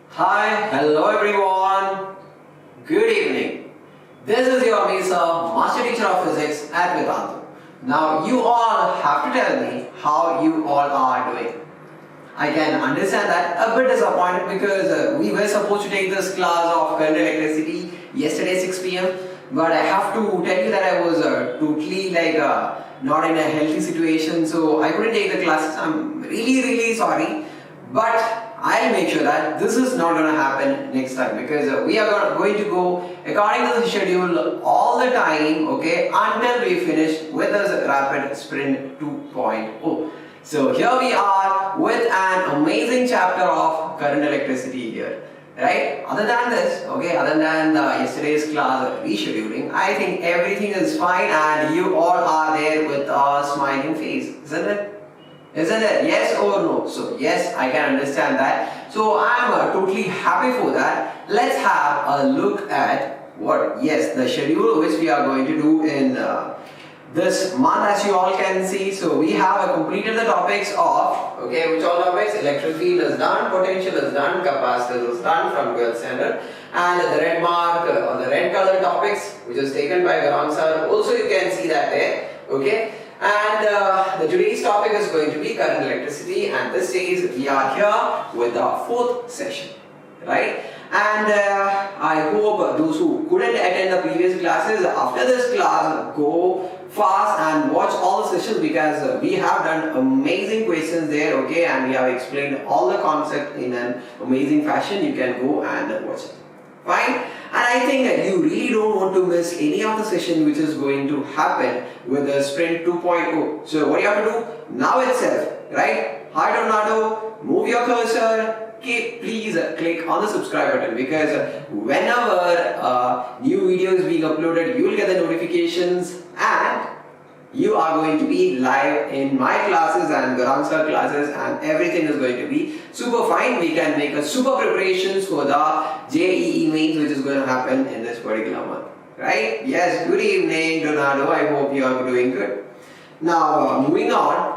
Hi, hello everyone. Good evening. This is your Ameer sir, Master Teacher of Physics at Vedantu. Now you all have to tell me how you all are doing. I can understand that a bit disappointed because we were supposed to take this class of current electricity yesterday 6 p.m. But I have to tell you that I was totally not in a healthy situation, so I couldn't take the classes. I'm really sorry, but I'll make sure that this is not going to happen next time because we are going to go according to the schedule all the time, okay, until we finish with this rapid sprint 2.0. So here we are with an amazing chapter of current electricity here. Right? Other than this, okay, other than yesterday's class rescheduling, I think everything is fine and you all are there with a smiling face, isn't it? Isn't it? Yes or no? So yes, I can understand that. So I'm totally happy for that. Let's have a look at the schedule which we are going to do in this month, as you all can see. So we have completed the topics of, okay, which all topics? Electric field is done, potential is done, capacitor is done from 12th standard, and the red mark or the red color topics which is taken by Garan sir, also you can see that there, okay. And today's topic is going to be current electricity, and this says we are here with the 4th session, right? And I hope those who couldn't attend the previous classes, after this class, go fast and watch all the sessions because we have done amazing questions there, okay, and we have explained all the concept in an amazing fashion. You can go and watch it. Fine? And I think that you really don't want to miss any of the session which is going to happen with the sprint 2.0. So what you have to do now itself, right? Hi Tornado, move your cursor. Okay, please click on the subscribe button because whenever new videos being uploaded, you will get the notifications and you are going to be live in my classes and Garan sir classes, and everything is going to be super fine. We can make a super preparations for the JEE Mains which is going to happen in this particular month, right? Yes, good evening Donado, I hope you are doing good. Now moving on,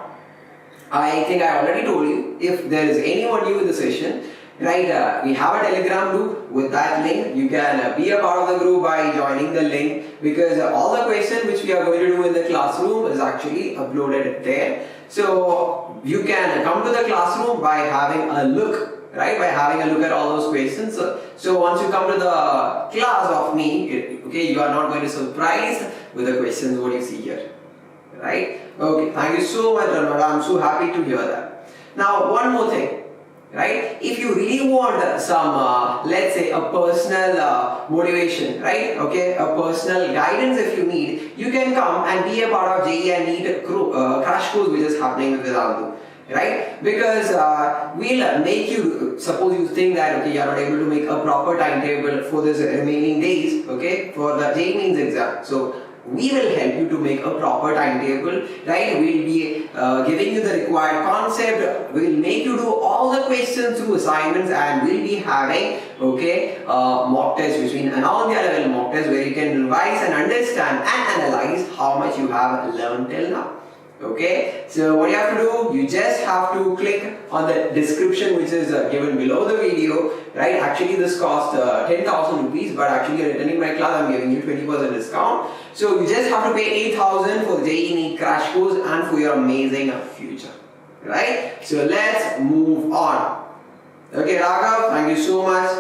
I think I already told you, if there is anyone new in the session, right, we have a Telegram group. With that link, you can be a part of the group by joining the link because all the questions which we are going to do in the classroom is actually uploaded there. So you can come to the classroom by having a look, right, by having a look at all those questions. So once you come to the class of me, okay, you are not going to be surprised with the questions what you see here. Right? Okay, thank you so much, Ranada. I'm so happy to hear that. Now, one more thing, right? If you really want some, let's say, a personal motivation, right? Okay, a personal guidance if you need, you can come and be a part of JEE and NEET crash course which is happening with Vedantu. Right? Because we'll make you, suppose you think that, okay, you are not able to make a proper timetable for this remaining days, okay, for the JEE Mains exam. So we will help you to make a proper timetable, right? We'll be giving you the required concept. We'll make you do all the questions through assignments, and we'll be having, okay, mock tests between an all-India level mock test where you can revise and understand and analyze how much you have learned till now. Okay, so what you have to do, you just have to click on the description which is given below the video, right? Actually this cost 10,000 rupees, but actually attending my class I'm giving you 20% discount. So you just have to pay 8,000 for the JEE NEET crash course and for your amazing future, right? So let's move on. Okay, Raghav, thank you so much.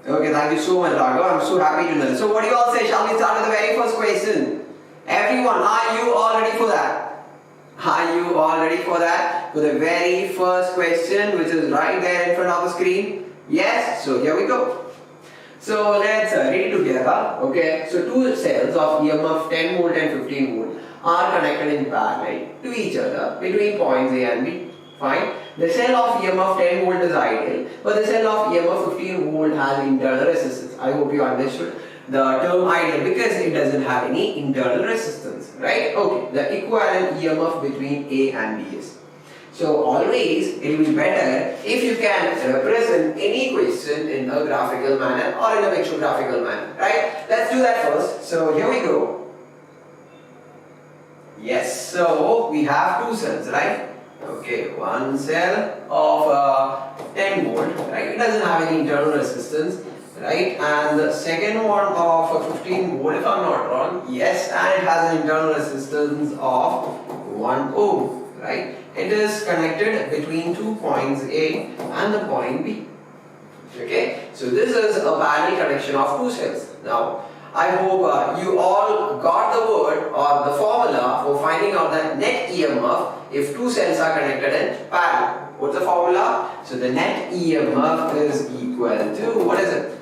Okay, thank you so much, Raghav. I'm so happy to know. So what do you all say? Shall we start with the very first question? Everyone, are you all ready for that? Are you all ready for that? For the very first question which is right there in front of the screen? Yes? So here we go. So let's read it together. Okay, so two cells of EMF 10 volt and 15 volt are connected in parallel to each other between points A and B. Fine. The cell of EMF 10 volt is ideal, but the cell of EMF 15 volt has internal resistance. I hope you understood the term ideal because it doesn't have any internal resistance, right? Okay, the equivalent EMF between A and B is. So always it will be better if you can represent any question in a graphical manner or in a pictographical manner, right? Let's do that first. So here we go. Yes, so we have two cells, right? Okay, one cell of 10 volt, right? It doesn't have any internal resistance, right? And the second one of 15 volt, if I'm not wrong, yes, and it has an internal resistance of 1 ohm, right? It is connected between 2 points A and the point B. Okay, so this is a parallel connection of two cells. Now, I hope you all got the word or the formula for finding out the net EMF if two cells are connected in parallel. What's the formula? So the net EMF is equal to, what is it?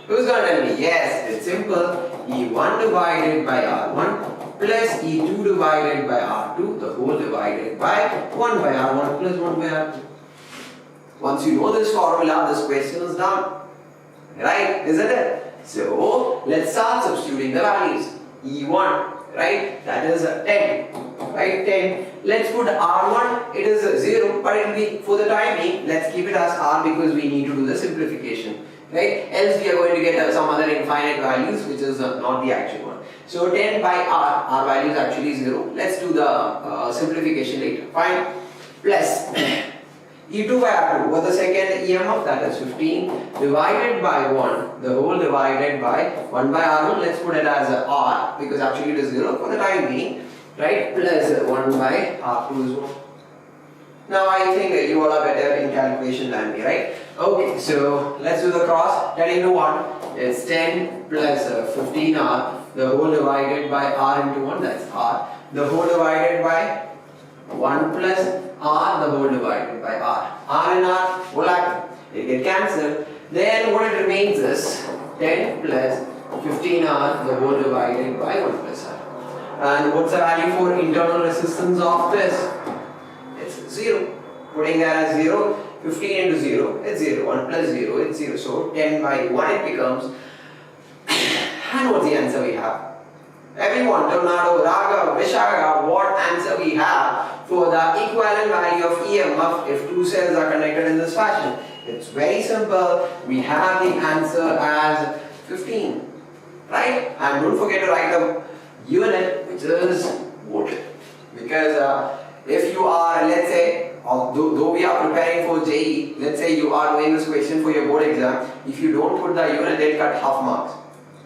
Who's going to tell me? Yes, it's simple. E1 divided by R1 plus E2 divided by R2, the whole divided by 1 by R1 plus 1 by R2. Once you know this formula, this question is done. Right? Isn't it? So, let's start substituting the values. E1, right? That is 10. Right? 10. Let's put R1, it is 0, but it will be, for the time being, let's keep it as R because we need to do the simplification. Right? Else we are going to get some other infinite values which is not the actual one. So 10 by R, our value is actually 0. Let's do the simplification later. Fine. Plus E2 by R2, what the second EMF, that is 15 divided by 1, the whole divided by 1 by R1, let's put it as R because actually it is 0 for the time being, right? Plus 1 by R2 is 1. Now I think you all are better in calculation than me, right? Okay, so let's do the cross. 10 into 1 is 10 plus 15R, the whole divided by R into 1, that's R. The whole divided by 1 plus R, the whole divided by R. R and R will act, they get cancelled. Then what it remains is 10 plus 15R, the whole divided by 1 plus R. And what's the value for internal resistance of this? It's 0. Putting that as 0, 15 into 0, it's 0. 1 plus 0, it's 0. So 10 by 1 it becomes. And what's the answer we have? Everyone, Tornado, Raga, Vishaga, what answer we have for the equivalent value of EMF if two cells are connected in this fashion? It's very simple. We have the answer as 15. Right? And don't forget to write the unit which is volt. Because if you are, let's say, though we are preparing for JEE, let's say you are doing this question for your board exam, if you don't put the unit, they'll cut half marks.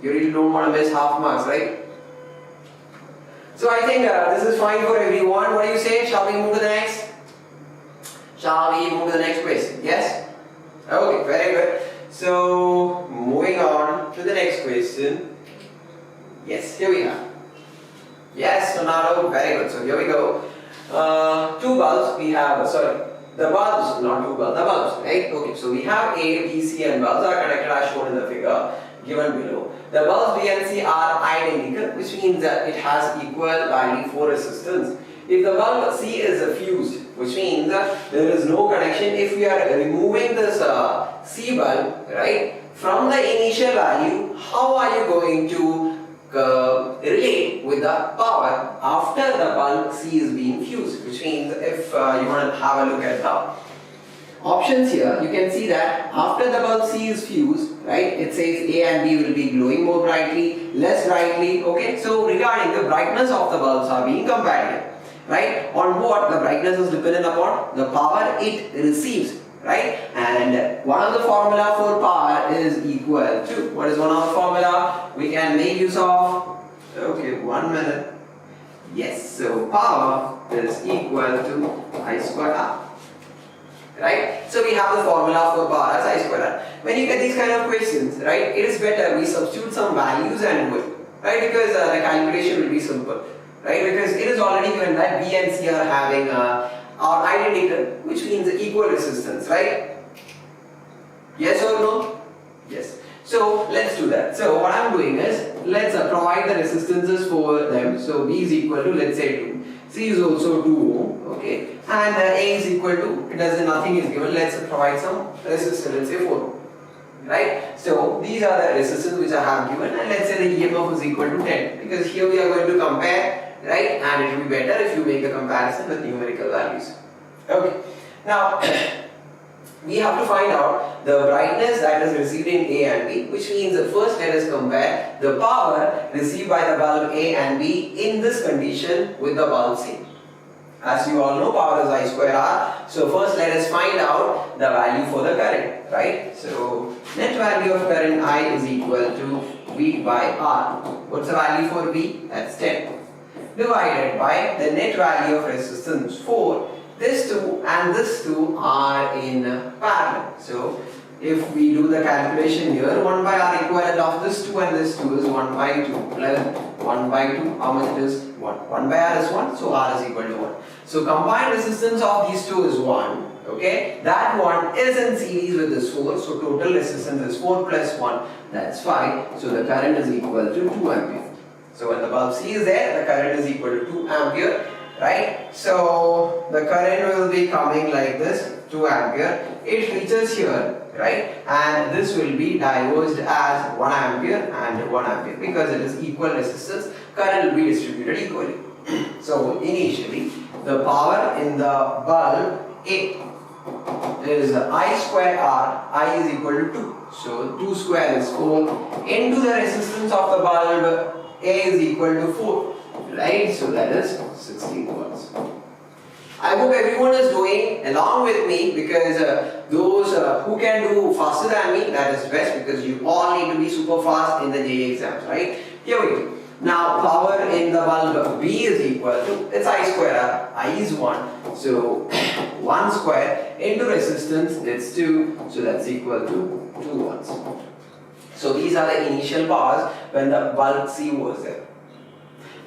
You really don't want to miss half marks, right? So I think this is fine for everyone. What do you say? Shall we move to the next? Shall we move to the next question? Yes? Okay, very good. So moving on to the next question. Yes, here we are. Yes, Sonado, very good. So here we go. Two bulbs we have, the bulbs, not two bulbs, the bulbs, right? Okay, so we have A, B, C and bulbs are connected as shown in the figure given below. The bulbs B and C are identical, which means that it has equal value for resistance. If the bulb C is fused, which means that there is no connection, if we are removing this C bulb, right, from the initial value, how are you going to relate with the power after the bulb C is being fused? Which means if you want to have a look at the options here, you can see that after the bulb C is fused, right, it says A and B will be glowing more brightly, less brightly, okay. So regarding the brightness of the bulbs are being compared here, right, on what the brightness is dependent upon? The power it receives, right, and one of the formula for power is equal to, what is one of the formula we can make use of? Okay, 1 minute. Yes, so power is equal to I square R. Right? So we have the formula for power as I square R. When you get these kind of questions, right, it is better we substitute some values and do it, right, because the calculation will be simple, right, because it is already given that B and C are having are identical, which means equal resistance, right? Yes or no? Yes. So let's do that. So what I'm doing is, let's provide the resistances for them. So B is equal to, let's say 2. C is also 2 ohm, okay, and A is equal to, it doesn't, nothing is given, let's provide some resistance, let's say 4 ohm, right? So these are the resistance which I have given, and let's say the EMF is equal to 10, because here we are going to compare, right, and it will be better if you make the comparison with numerical values. Okay, now we have to find out the brightness that is received in A and B, which means first let us compare the power received by the bulb A and B in this condition with the bulb C. As you all know, power is I square R. So first let us find out the value for the current, right? So net value of current I is equal to V by R. What's the value for V? That's 10. Divided by the net value of resistance 4. This 2 and this 2 are in parallel. So if we do the calculation here, 1 by R equivalent of this 2 and this 2 is 1 by 2 plus 1 by 2. How much it is? 1. 1 by R is 1, so R is equal to 1. So combined resistance of these two is 1. Okay, that one is in series with this 4. So total resistance is 4 plus 1, that's 5. So the current is equal to 2 ampere. So when the bulb C is there, the current is equal to 2 ampere. Right, so the current will be coming like this, 2 ampere. It reaches here, right, and this will be diverged as 1 ampere and 1 ampere because it is equal resistance. Current will be distributed equally. So initially, the power in the bulb A is I square R. I is equal to 2. So 2 square is 4 into the resistance of the bulb A is equal to 4. Right, so that is 16 volts. I hope everyone is doing along with me because those who can do faster than me, that is best because you all need to be super fast in the JEE exams, right? Here we go. Now power in the bulb B is equal to, it's I square R, I is 1. So 1 square into resistance, it's 2, so that's equal to 2 volts. So these are the initial powers when the bulb C was there.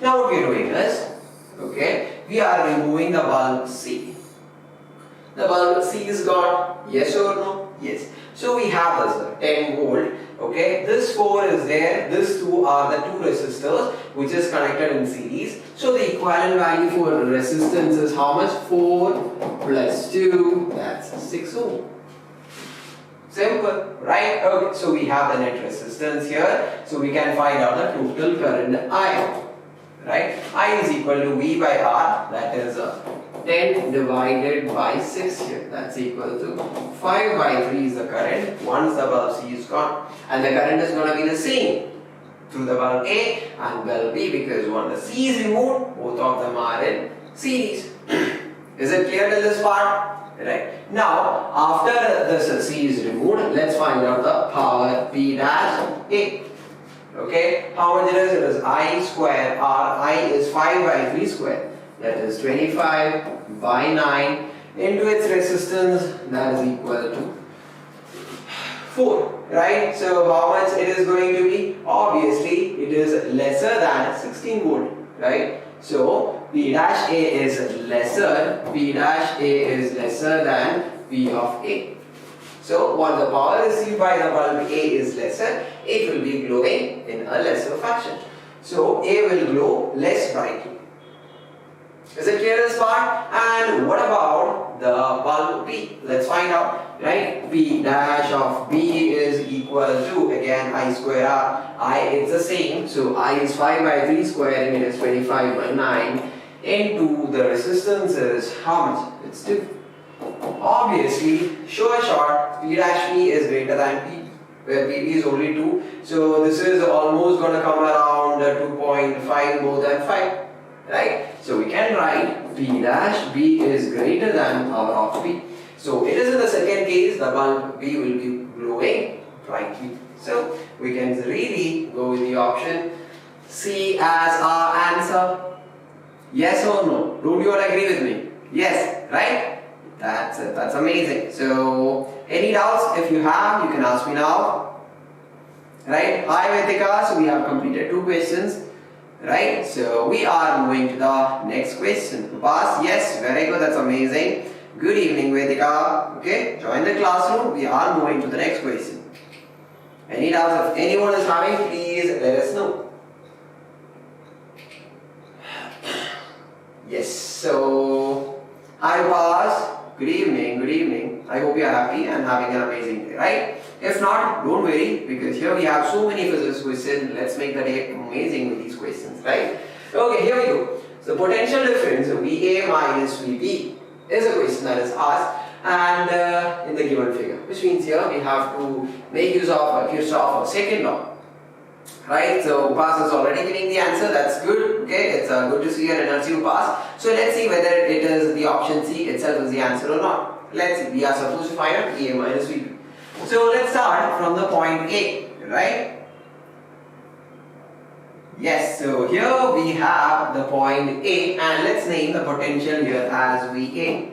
Now what we are doing is, okay, we are removing the bulb C. The bulb C is gone, yes or no? Yes. So we have this 10 volt, okay, this 4 is there, this 2 are the 2 resistors which is connected in series. So the equivalent value for resistance is how much? 4 plus 2, that's 6 ohm. Simple, right? Okay, so we have the net resistance here, so we can find out the total current I. Right? I is equal to V by R, that is 10 divided by 6 here, that's equal to 5 by 3 is the current once the bulb C is gone, and the current is going to be the same through the bulb A and bulb B because when the C is removed, both of them are in series. Is it clear till this part? Right. Now, after this C is removed, let's find out the power P dash A. Okay, how much it is? It is I square R. I is 5 by 3 square. That is 25 by 9 into its resistance, that is equal to 4. Right? So how much it is going to be? Obviously, it is lesser than 16 volt. Right? So P dash A is lesser. P dash A is lesser than P of A. So when the power received by the bulb A is lesser, it will be glowing in a lesser fashion. So A will glow less brightly. Is it clear this part? And what about the bulb B? Let's find out. Right? P dash of B is equal to, again, I square R. I, it's the same. So I is 5 by 3 square and it is 25 by 9 into the resistance is how much? It's 2. Obviously, sure shot, P dash P is greater than P, where P is only 2. So this is almost going to come around 2.5 more than 5. Right? So we can write P dash B is greater than power of P. So it is in the second case, the bulb B will be glowing brightly. So we can really go with the option C as our answer. Yes or no? Don't you all agree with me? Yes, right? That's it. That's amazing. So any doubts? If you have, you can ask me now. Right? Hi Vetika. So we have completed 2 questions. Right? So we are moving to the next question. Pass? Yes. Very good. That's amazing. Good evening Vetika. Okay. Join the classroom. We are moving to the next question. Any doubts? If anyone is having, please let us know. Yes. So hi Pass. Good evening. Good evening. I hope you are happy and having an amazing day. Right? If not, don't worry because here we have so many physics questions. Let's make the day amazing with these questions, right? Okay, here we go. So potential difference VA minus VB is a question that is asked and in the given figure, which means here we have to make use of Kirchhoff's second law. Right, so Upas is already giving the answer. That's good. Okay, it's good to see your energy Upas. So let's see whether it is the option C itself is the answer or not. Let's see. We are supposed to find out A minus VB. So let's start from the point A. Right? Yes. So here we have the point A, and let's name the potential here as VA.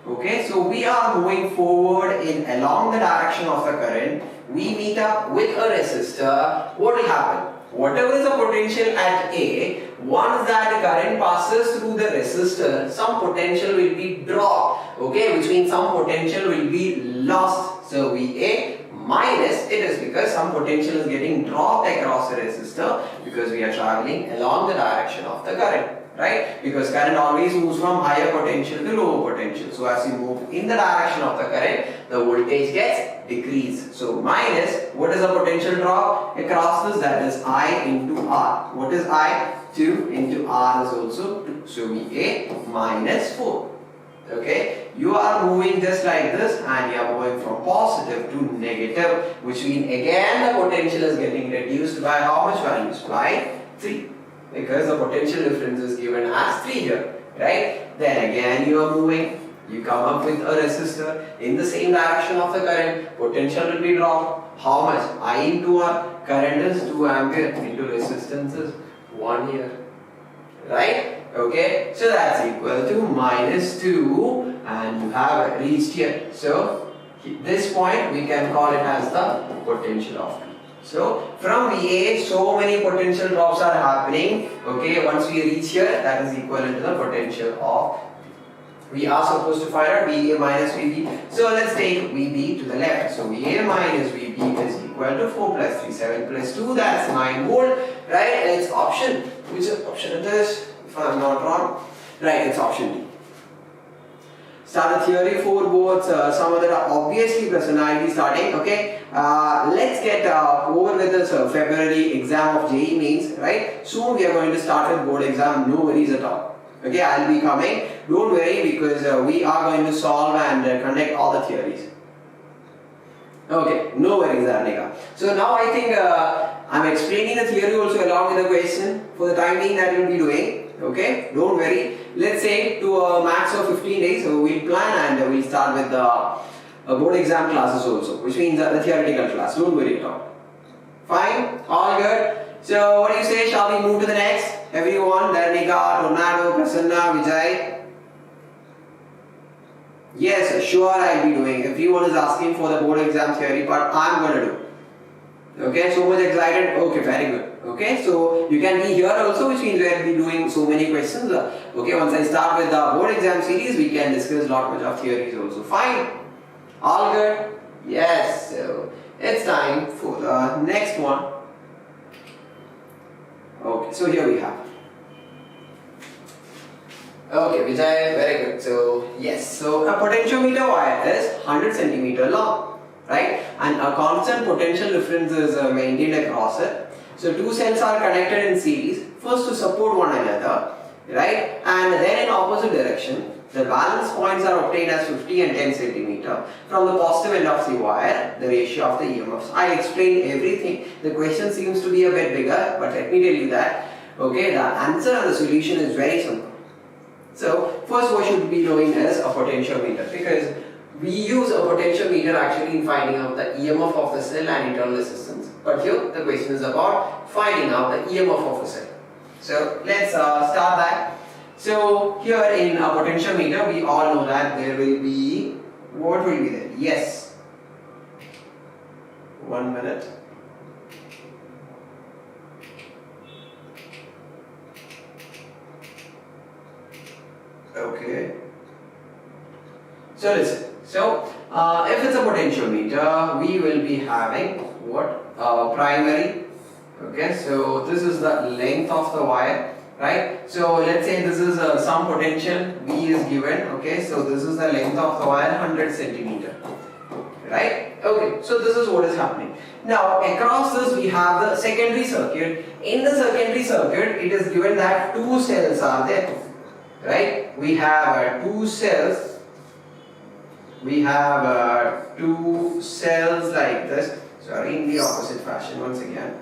Okay, so we are moving forward along the direction of the current. We meet up with a resistor. What will happen? Whatever is the potential at A, once that current passes through the resistor, some potential will be dropped. Okay, which means some potential will be lost. So VA minus, it is because some potential is getting dropped across the resistor because we are traveling along the direction of the current. Right? Because current always moves from higher potential to lower potential. So as you move in the direction of the current, the voltage gets decreased. So minus, what is the potential drop across this? That is I into R. What is I? 2 into R is also 2. So VA minus 4. Okay? You are moving just like this and you are moving from positive to negative, which means again the potential is getting reduced by how much values? By 3. Because the potential difference is given as 3 here, right? Then again you are moving, you come up with a resistor in the same direction of the current, potential will be dropped. How much? I into R, current is 2 ampere, into resistance is 1 here, right? Okay, so that's equal to minus 2 and you have reached here. So this point we can call it as the potential of P. So from VA, so many potential drops are happening. Okay, once we reach here, that is equivalent to the potential of we are supposed to find out VA minus VB. So let's take VB to the left. So VA minus VB is equal to 4 plus 3, 7 plus 2, that's 9 volt. Right? It's option. Which option it is? If I am not wrong. Right, it's option D. Start the theory 4 boards, some of that are obviously present. I'll be starting. Okay, let's get over with this February exam of JEE Mains. Right, soon we are going to start with board exam. No worries at all. Okay, I'll be coming. Don't worry because we are going to solve and conduct all the theories. Okay, no worries, Arnika. So now I think I'm explaining the theory also along with the question for the time being that you'll be doing. Okay, don't worry. Let's say to a max of 15 days, so we'll plan and we'll start with the board exam classes also, which means the theoretical class. Don't worry at all. Fine, all good. So what do you say? Shall we move to the next? Everyone, Darnika, Ronaldo, Prasanna, Vijay. Yes, sure I'll be doing. Everyone is asking for the board exam theory part, I'm gonna do. Okay, so much excited. Okay, very good. Okay, so you can be here also, which means we will be doing so many questions. Okay, once I start with the board exam series, we can discuss lot much of theories also. Fine. All good? Yes. So it's time for the next one. Okay, so here we have. Okay, Vijay, very good. So yes, so a potentiometer wire is 100 centimeter long, right? And a constant potential difference is maintained across it. So two cells are connected in series, first to support one another, right? And then in opposite direction, the balance points are obtained as 50 and 10 centimeter. From the positive end of the wire, the ratio of the EMFs. I explained everything. The question seems to be a bit bigger, but let me tell you that, okay, the answer and the solution is very simple. So first what should be knowing is a potentiometer, because we use a potentiometer actually in finding out the EMF of the cell and internal resistance. But here the question is about finding out the EMF of a cell. So let's start that. So here in a potentiometer, we all know that there will be, what will be there? Yes. 1 minute. Okay. So listen. So if it's a potentiometer, we will be having what? Primary. Okay. So this is the length of the wire, right? So let's say this is some potential V is given. Okay. So this is the length of the wire, 100 centimeter. Right? Okay. So this is what is happening. Now across this we have the secondary circuit. In the secondary circuit, it is given that two cells are there. Right? We have two cells we have two cells like this. Sorry, in the opposite fashion once again.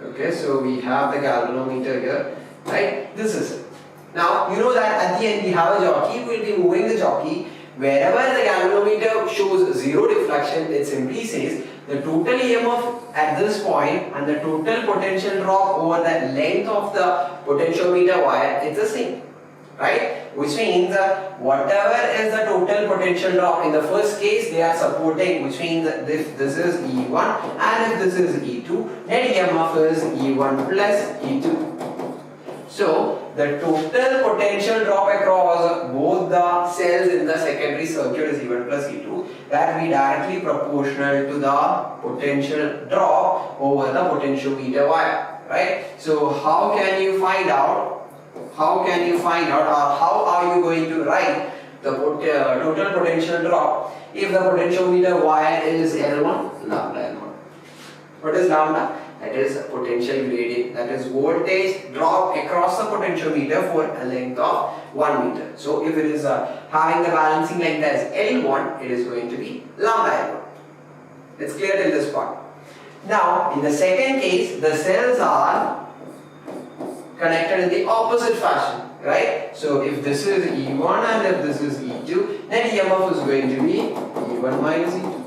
Okay, so we have the galvanometer here, right? This is it. Now, you know that at the end we have a jockey. We will be moving the jockey. Wherever the galvanometer shows zero deflection, it simply says the total EMF at this point and the total potential drop over the length of the potentiometer wire is the same, right? Which means whatever is the total potential drop in the first case, they are supporting, which means that if this is E1 and if this is E2, net EMF is E1 plus E2. So the total potential drop across both the cells in the secondary circuit is E1 plus E2. That will be directly proportional to the potential drop over the potentiometer wire, right? So how can you find out? How can you find out, or how are you going to write the total potential drop if the potentiometer wire is L1? Lambda L1. What is lambda? That is potential gradient, that is voltage drop across the potentiometer for a length of 1 meter. So if it is having the balancing length as L1, it is going to be lambda L1. It's clear till this part. Now in the second case, the cells are connected in the opposite fashion, right? So if this is E1 and if this is E2, then EMF is going to be E1 minus E2.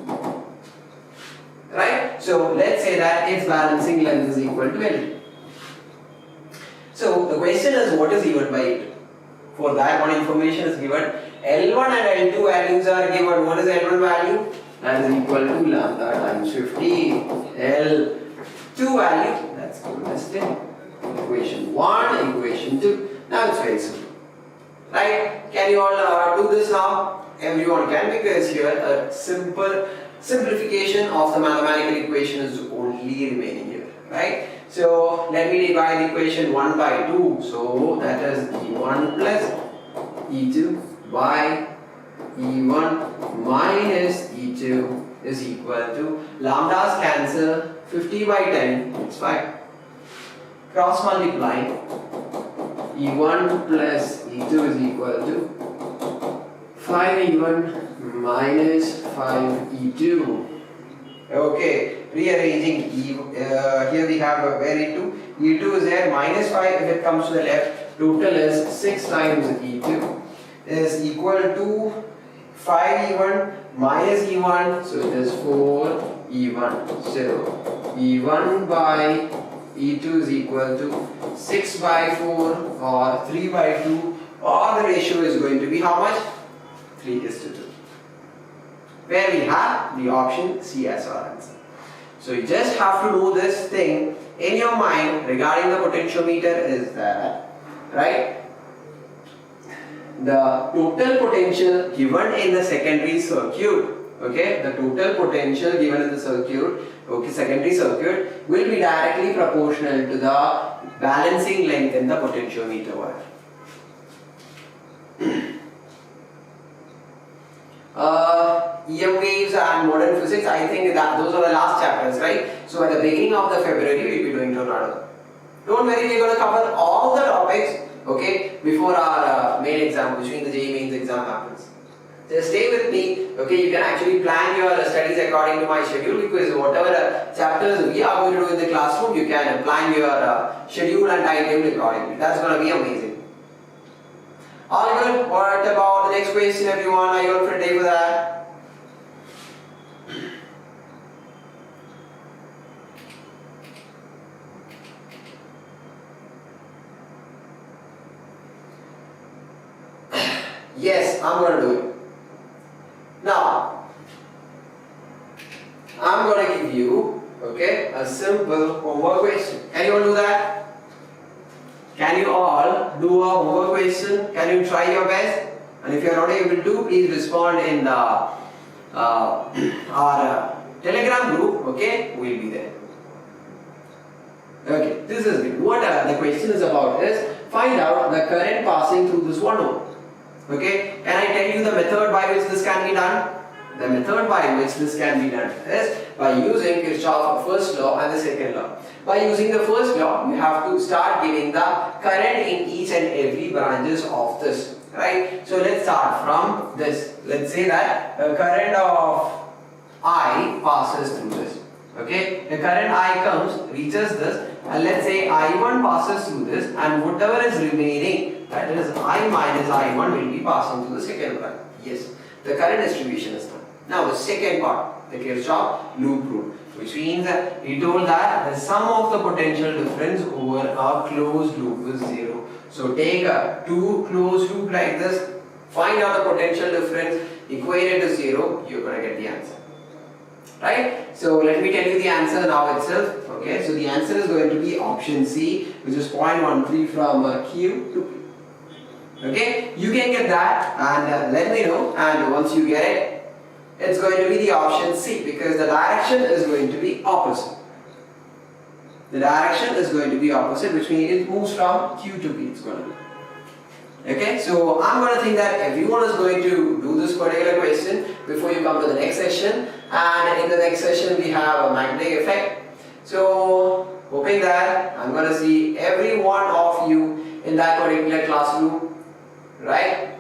Right? So let's say that its balancing length is equal to L2. So the question is, what is E1 by E2? For that, one information is given. L1 and L2 values are given. What is L1 value? That is equal to lambda times 50. L2 value, that's given as 10. Equation 1, equation 2. Now it's very simple. Right? Can you all do this now? Everyone can, because here a simple simplification of the mathematical equation is only remaining here. Right? So let me divide the equation 1 by 2. So that is E1 plus E2 by E1 minus E2 is equal to, lambdas cancel, 50 by 10, it's 5. Cross multiply, E1 plus E2 is equal to 5E1 minus 5E2. Okay, rearranging, here we have a where E2, E2 is there, minus 5 if it comes to the left, total is 6 times E2 is equal to 5E1 minus E1, so it is 4E1. So E1 by E2 is equal to 6 by 4 or 3 by 2, or the ratio is going to be how much? 3:2. Where we have the option C as our answer. So you just have to know this thing in your mind regarding the potentiometer is that, right? The total potential given in the secondary circuit, okay, the total potential given in the circuit, okay, secondary circuit will be directly proportional to the balancing length in the potentiometer wire. EM waves and modern physics, I think that those are the last chapters, right? So at the beginning of the February we will be doing tornado. Don't worry, we are going to cover all the topics, okay, before our main exam, which means the JEE Mains exam happens. Just stay with me, okay, you can actually plan your studies according to my schedule, because whatever chapters we are going to do in the classroom, you can plan your schedule and timetable accordingly. That's going to be amazing. All good? What about the next question, everyone? Are you all ready for that? Yes, I'm going to do it. Now, I'm going to give you, okay, a simple homework question. Can you all do that? Can you all do a homework question? Can you try your best? And if you are not able to, please respond in the our Telegram group, okay? We'll be there. Okay, this is good. What the question is about is, find out the current passing through this 1 ohm. Okay, can I tell you the method by which this can be done? The method by which this can be done is by using Kirchhoff's first law and the second law. By using the first law, you have to start giving the current in each and every branches of this, right? So let's start from this. Let's say that the current of I passes through this. Okay, the current I comes, reaches this, and let's say I1 passes through this, and whatever is remaining, that is I minus I1, will be passing to the second branch. Yes, the current distribution is done. Now the second part, the Kirchhoff loop rule, which means that he told that the sum of the potential difference over a closed loop is 0. So take a two closed loop like this, find out the potential difference, equate it to 0, you're going to get the answer. Right? So let me tell you the answer now itself. Okay, so the answer is going to be option C, which is 0.13 from Q to P. Okay, you can get that and let me know, and once you get it, it's going to be the option C, because the direction is going to be opposite. The direction is going to be opposite, which means it moves from Q to P. It's going to be. Okay, so I'm going to think that everyone is going to do this particular question before you come to the next session, and in the next session we have a magnetic effect. So hoping that I'm going to see every one of you in that particular classroom, right?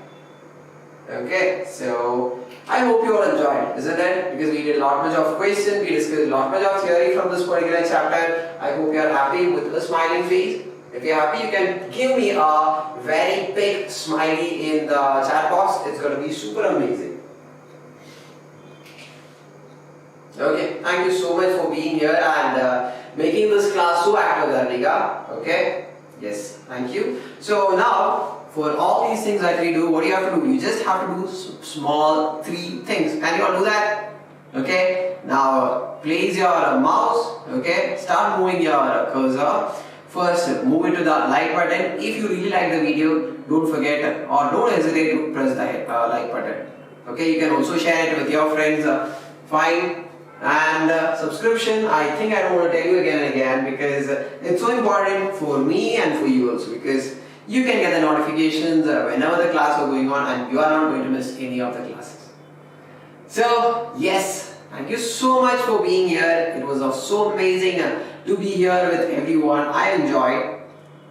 Okay, so I hope you all enjoyed, isn't it? Because we did a lot much of questions, we discussed a lot much of theory from this particular chapter. I hope you are happy with a smiling face. If you're happy, you can give me a very big smiley in the chat box. It's going to be super amazing. Okay, thank you so much for being here and making this class so active, Dharnika. Okay, yes, thank you. So now, for all these things that we do, what do you have to do? You just have to do small 3 things. Can you all do that? Okay, now place your mouse, okay, start moving your cursor. First, move it to the like button. If you really like the video, don't forget or don't hesitate to press the like button. Okay, you can also share it with your friends. Fine. And subscription, I think I don't want to tell you again and again, because it's so important for me and for you also, because you can get the notifications whenever the class is going on, and you are not going to miss any of the classes. So yes, thank you so much for being here. It was so amazing to be here with everyone. I enjoyed.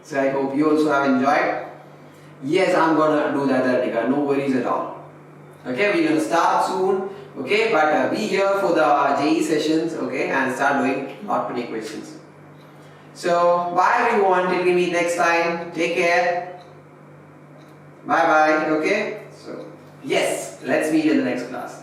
So I hope you also have enjoyed. Yes, I'm gonna do that, Dharnika. No worries at all. Okay, we're gonna start soon. Okay, but be here for the JEE sessions. Okay, and start doing lot many questions. So bye everyone. Till we meet next time. Take care. Bye bye. Okay. So yes, let's meet in the next class.